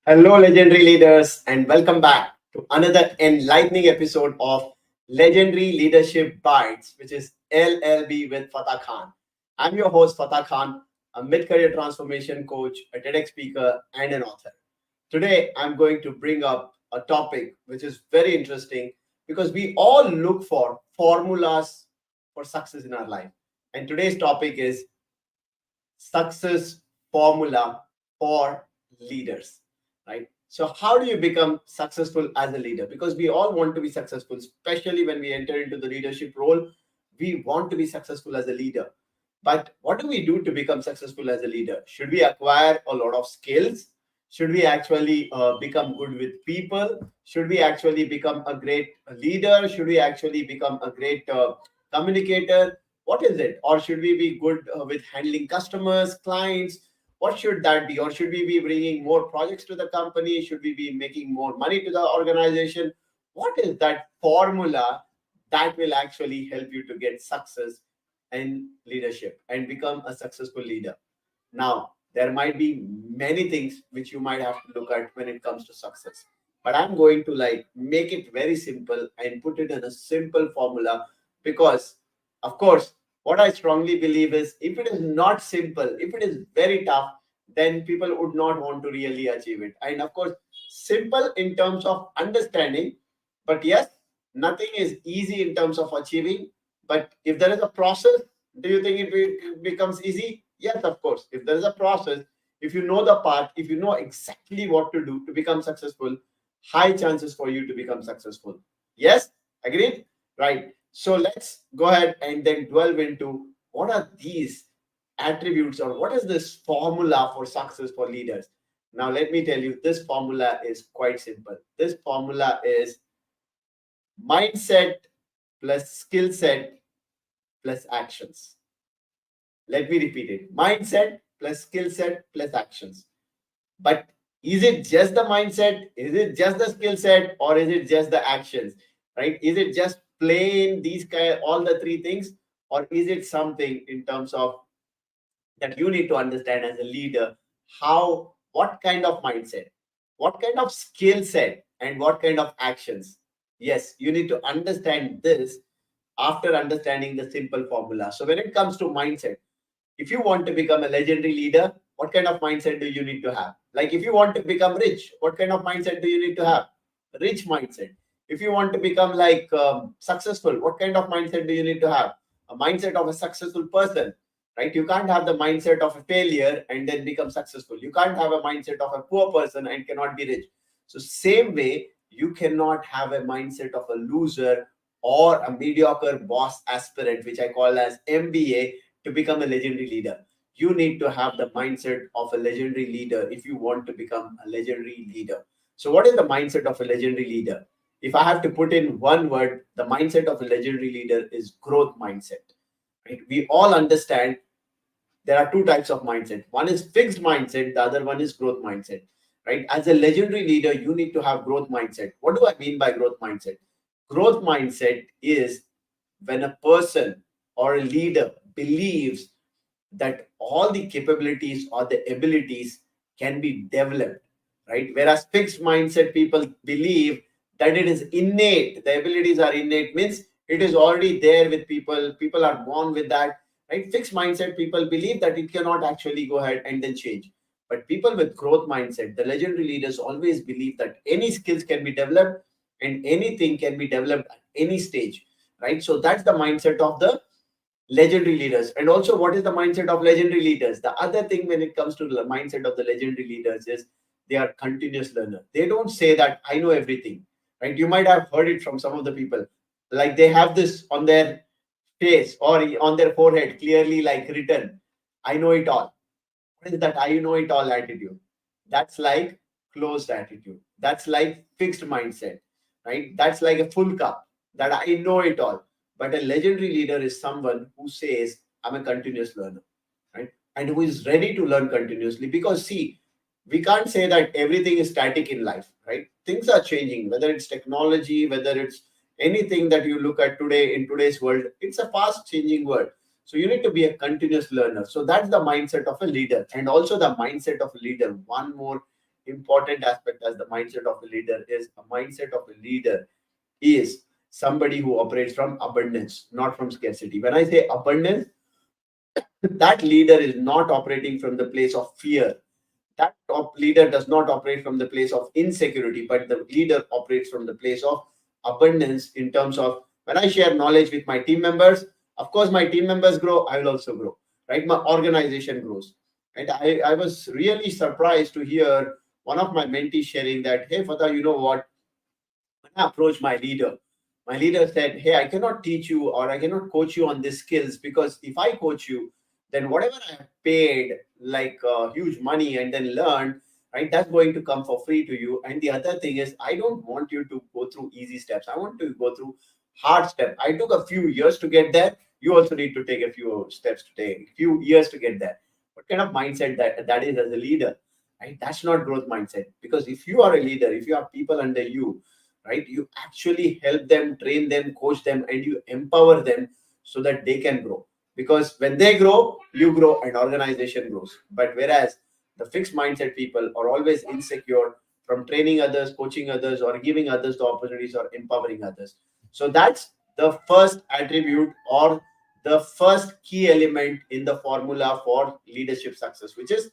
Hello, legendary leaders, and welcome back to another enlightening episode of Legendary Leadership Bites, which is LLB with Fatah Khan. I'm your host, Fatah Khan, a mid career transformation coach, a TEDx speaker, and an author. Today, I'm going to bring up a topic which is very interesting because we all look for formulas for success in our life. And today's topic is success formula for leaders, right? So how do you become successful as a leader? Because we all want to be successful, especially when we enter into the leadership role. We want to be successful as a leader, but what do we do to become successful as a leader? Should we acquire a lot of skills? Should we actually become good with people? Should we actually become a great leader? Should we actually become a great communicator? What is it? Or should we be good with handling customers, clients? What should that be? Or should we be bringing more projects to the company? Should we be making more money to the organization? What is that formula that will actually help you to get success in leadership and become a successful leader? Now, there might be many things which you might have to look at when it comes to success, but I'm going to make it very simple and put it in a simple formula because, of course, what I strongly believe is if it is not simple, if it is very tough, then people would not want to really achieve it. And of course, simple in terms of understanding, but yes, nothing is easy in terms of achieving. But if there is a process, do you think becomes easy? Yes, of course. If there is a process, if you know the path, if you know exactly what to do to become successful, high chances for you to become successful. Yes, agreed? Right. So let's go ahead and then delve into what are these attributes or what is this formula for success for leaders. Now, let me tell you, this formula is quite simple. This formula is mindset plus skill set plus actions. Let me repeat it. Mindset plus skill set plus actions. But is it just the mindset? Is it just the skill set? Or is it just the actions? Right? Is it just plain these kind all the three things? Or is it something in terms of that you need to understand as a leader how what kind of mindset, what kind of skill set, and what kind of actions? Yes, you need to understand this after understanding the simple formula. So when it comes to mindset, if you want to become a legendary leader, what kind of mindset do you need to have? Like if you want to become rich, what kind of mindset do you need to have? Rich mindset. If you want to become successful, what kind of mindset do you need to have? A mindset of a successful person, right? You can't have the mindset of a failure and then become successful. You can't have a mindset of a poor person and cannot be rich. So same way, you cannot have a mindset of a loser or a mediocre boss aspirant, which I call as MBA, to become a legendary leader. You need to have the mindset of a legendary leader if you want to become a legendary leader. So, what is the mindset of a legendary leader? If I have to put in one word, the mindset of a legendary leader is growth mindset. Right? We all understand there are two types of mindset. One is fixed mindset, the other one is growth mindset. Right? As a legendary leader, you need to have growth mindset. What do I mean by growth mindset? Growth mindset is when a person or a leader believes that all the capabilities or the abilities can be developed, right? Whereas fixed mindset people believe that it is innate, the abilities are innate, means it is already there with people, people are born with that, right? Fixed mindset people believe that it cannot actually go ahead and then change. But people with growth mindset, the legendary leaders always believe that any skills can be developed and anything can be developed at any stage, right? So that's the mindset of the legendary leaders. And also, what is the mindset of legendary leaders? The other thing when it comes to the mindset of the legendary leaders is they are continuous learner. They don't say that I know everything, right? You might have heard it from some of the people, like they have this on their face or on their forehead clearly like written, I know it all. What is that I know it all attitude? That's like closed attitude. That's like fixed mindset, right? That's like a full cup that I know it all. But a legendary leader is someone who says, I'm a continuous learner, right? And who is ready to learn continuously. Because, see, we can't say that everything is static in life, right? Things are changing, whether it's technology, whether it's anything that you look at today in today's world, it's a fast changing world. So you need to be a continuous learner. So that's the mindset of a leader. And also the mindset of a leader. One more important aspect as the mindset of a leader is a mindset of a leader is somebody who operates from abundance, not from scarcity. When I say abundance, that leader is not operating from the place of fear. That top leader does not operate from the place of insecurity, but the leader operates from the place of abundance. In terms of, when I share knowledge with my team members, of course my team members grow, I will also grow, right? My organization grows. And I was really surprised to hear one of my mentees sharing that, hey Fatah, you know what, when I approached my leader said, hey, I cannot teach you or I cannot coach you on these skills, because if I coach you, then whatever I have paid like huge money and then learned, right, that's going to come for free to you. And the other thing is, I don't want you to go through easy steps. I want to go through hard steps. I took a few years to get there. You also need to take a few steps to take a few years to get there. What kind of mindset that is as a leader? Right? That's not growth mindset. Because if you are a leader, if you have people under you, right, you actually help them, train them, coach them, and you empower them so that they can grow. Because when they grow, you grow and organization grows. But whereas the fixed mindset people are always insecure from training others, coaching others, or giving others the opportunities or empowering others. So that's the first attribute or the first key element in the formula for leadership success, which is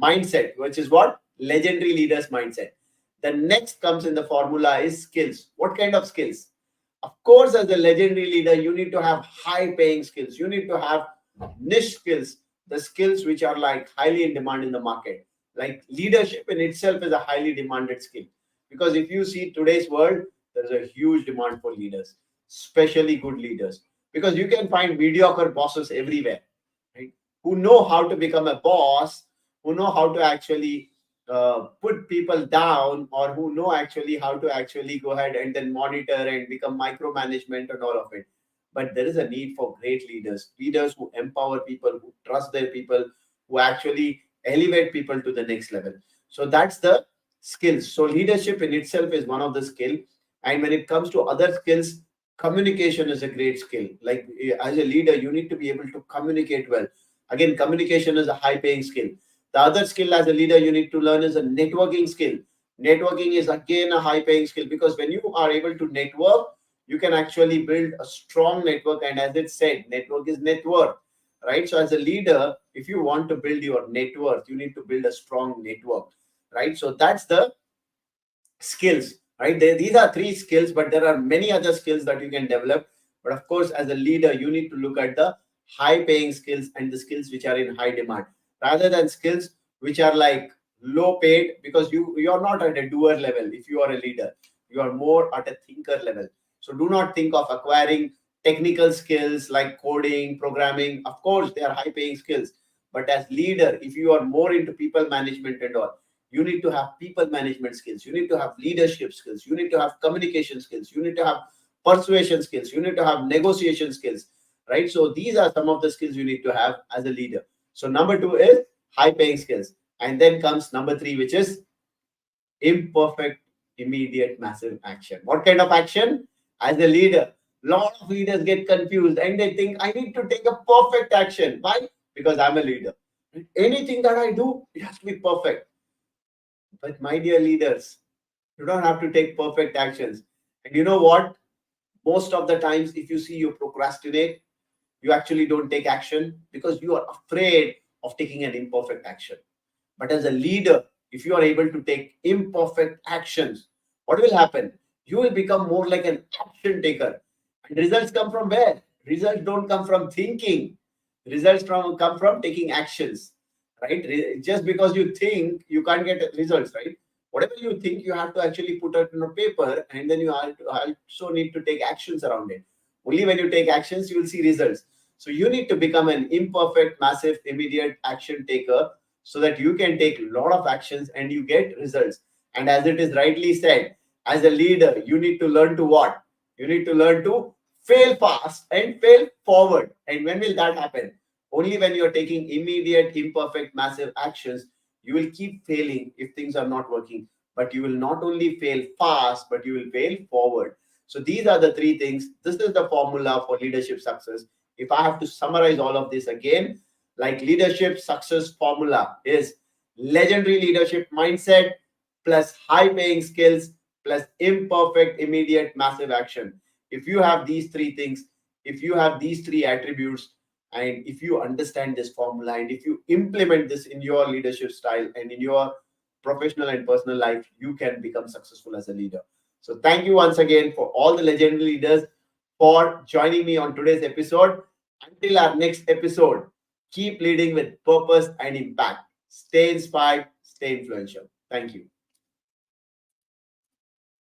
mindset, which is what? Legendary leaders mindset. The next comes in the formula is skills. What kind of skills? Of course, as a legendary leader, you need to have high paying skills. You need to have niche skills, the skills which are like highly in demand in the market. Like leadership in itself is a highly demanded skill. Because if you see today's world, there's a huge demand for leaders, especially good leaders. Because you can find mediocre bosses everywhere, right? Who know how to become a boss, who know how to actually put people down, or who know actually how to actually go ahead and then monitor and become micromanagement and all of it. But there is a need for great leaders, leaders who empower people, who trust their people, who actually elevate people to the next level. So that's the skills. So leadership in itself is one of the skill. And when it comes to other skills, communication is a great skill. Like as a leader, you need to be able to communicate well. Again, communication is a high paying skill. The other skill as a leader you need to learn is a networking skill. Networking is again a high paying skill, because when you are able to network, you can actually build a strong network. And as it said, network is net worth, right? So as a leader, if you want to build your net worth, you need to build a strong network, right? So that's the skills, right? These are three skills, but there are many other skills that you can develop. But of course, as a leader, you need to look at the high paying skills and the skills which are in high demand, rather than skills which are like low paid, because you're not at a doer level. If you are a leader, you are more at a thinker level. So do not think of acquiring technical skills like coding, programming. Of course, they are high paying skills. But as leader, if you are more into people management and all, you need to have people management skills. You need to have leadership skills. You need to have communication skills. You need to have persuasion skills. You need to have negotiation skills, right? So these are some of the skills you need to have as a leader. So number two is high paying skills. And then comes number three, which is imperfect, immediate, massive action. What kind of action? As a leader, a lot of leaders get confused and they think, I need to take a perfect action. Why? Because I'm a leader. Anything that I do, it has to be perfect. But my dear leaders, you don't have to take perfect actions. And you know what? Most of the times, if you see you procrastinate, you actually don't take action because you are afraid of taking an imperfect action. But as a leader, if you are able to take imperfect actions, what will happen? You will become more like an action taker. And results come from where? Results don't come from thinking. Come from taking actions, right? Just because you think, you can't get results, right? Whatever you think, you have to actually put it on a paper, and then you also need to take actions around it. Only when you take actions, you will see results. So you need to become an imperfect, massive, immediate action taker, so that you can take a lot of actions and you get results. And as it is rightly said, as a leader, you need to learn to what? You need to learn to fail fast and fail forward. And when will that happen? Only when you're taking immediate, imperfect, massive actions. You will keep failing if things are not working, but you will not only fail fast, but you will fail forward. So these are the three things. This is the formula for leadership success. If I have to summarize all of this again, like leadership success formula is legendary leadership mindset, plus high paying skills plus imperfect, immediate, massive action. If you have these three things, if you have these three attributes, and if you understand this formula, and if you implement this in your leadership style and in your professional and personal life, you can become successful as a leader. So, thank you once again for all the legendary leaders for joining me on today's episode. Until our next episode, keep leading with purpose and impact. Stay inspired, stay influential. Thank you.